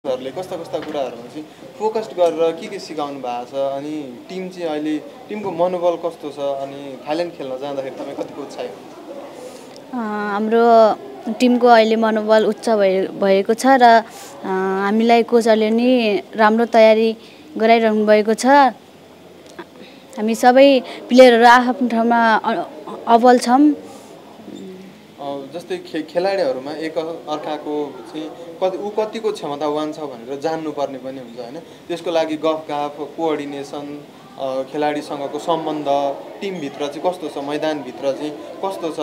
कोचहरूले कस्ता कस्ता कुराहरूमा चाहिँ फोकस गरेर के सिकाउनु भएको छ अनि टिम चाहिँ अहिले टिमको मनोबल कस्तो छ अनि थाइल्यान्ड खेल्न जाँदाखेरि तपाईँ कतिको उत्साहित हाम्रो टिमको अहिले मनोबल उच्च भएको छ र हामीलाई कोचहरूले नि राम्रो तयारी गराइरहनु भएको छ। हामी सबै प्लेयरहरू आफ्नो ठाउँमा अव्वल छौँ। जस्तै खेलाडीहरूमा एक अर्काको चाहिँ कतिको क्षमतावान छ भनेर जान्नुपर्ने पनि हुन्छ होइन। त्यसको लागि गफगाफ कोअर्डिनेसन खेलाडीसँगको सम्बन्ध टिमभित्र चाहिँ कस्तो छ, मैदानभित्र चाहिँ कस्तो छ?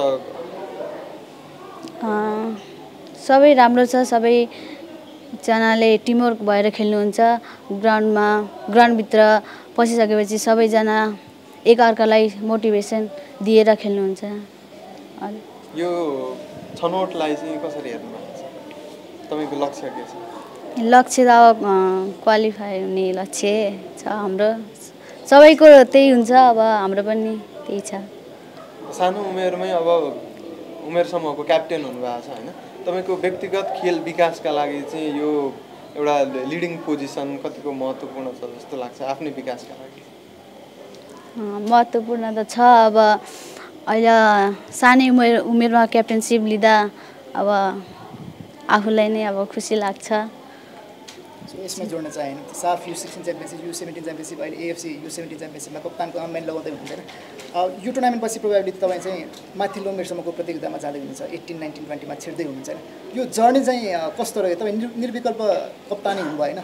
सबै राम्रो छ। सबैजनाले टिमवर्क भएर खेल्नुहुन्छ। ग्राउन्डभित्र पसिसकेपछि सबैजना एकअर्कालाई मोटिभेसन दिएर खेल्नुहुन्छ। यो छनौटलाई चाहिँ कसरी हेर्नु भएको छ? तपाईँको लक्ष्य के छ? लक्ष्य त अब क्वालिफाई हुने लक्ष्य छ हाम्रो। सबैको त्यही हुन्छ, अब हाम्रो पनि त्यही छ। सानो उमेरमै अब उमेर समूहको क्याप्टेन हुनुभएको छ होइन। तपाईँको व्यक्तिगत खेल विकासका लागि चाहिँ यो एउटा लिडिङ पोजिसन कतिको महत्त्वपूर्ण छ जस्तो लाग्छ आफ्नै विकासका लागि? महत्त्वपूर्ण त छ। अब अहिले सानै उमेरमा क्याप्टेनसिप लिँदा अब आफूलाई नै अब खुसी लाग्छ। यसमा जोड्न चाहे साफ U16 च्याम्पियनसिप, U17 च्याम्पियनसिप, अहिले AFC U17 च्याम्पियनसिपमा कप्तानको अम्बाइन लगाउँदै हुनुहुन्छ। यो टुर्नामेन्ट पछि प्रोभाबिलिटी तपाईँ चाहिँ माथिल्लो उमेरसम्मको प्रतियोगितामा जाँदै हुनुहुन्छ, 18, 19, 20मा छिर्दै हुनुहुन्छ। यो जर्नी चाहिँ कस्तो रह्यो? तपाईँ निर्विकल्प कप्तानी हुनुभयो होइन,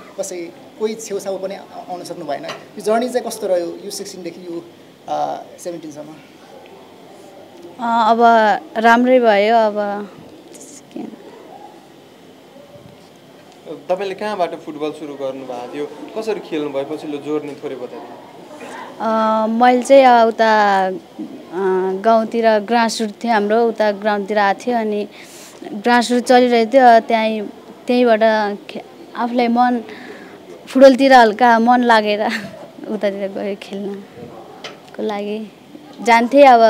कोही छेउछाउ पनि आउन सक्नु भएन। यो जर्नी चाहिँ कस्तो रह्यो U16 देखि U17 सम्म? अब राम्रै भयो। अब तपाईँले कहाँबाट फुटबल सुरु गर्नुभएको थियो, कसरी खेल्नुभयो, पछिल्लो जोर्नी थोरै बताइदिनु। मैले चाहिँ उता गाउँतिर ग्रासरुट थियो हाम्रो, उता ग्राउन्डतिर आएको थियो अनि ग्रासरुट चलिरहेको थियो। त्यहीँबाट आफूलाई फुटबलतिर हल्का मन लागेर उतातिर गयो खेल्नको लागि जान्थेँ। अब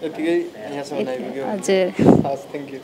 यतिकै यहाँसम्म आइपुग्यो। हजुर, थ्याङ्क यू।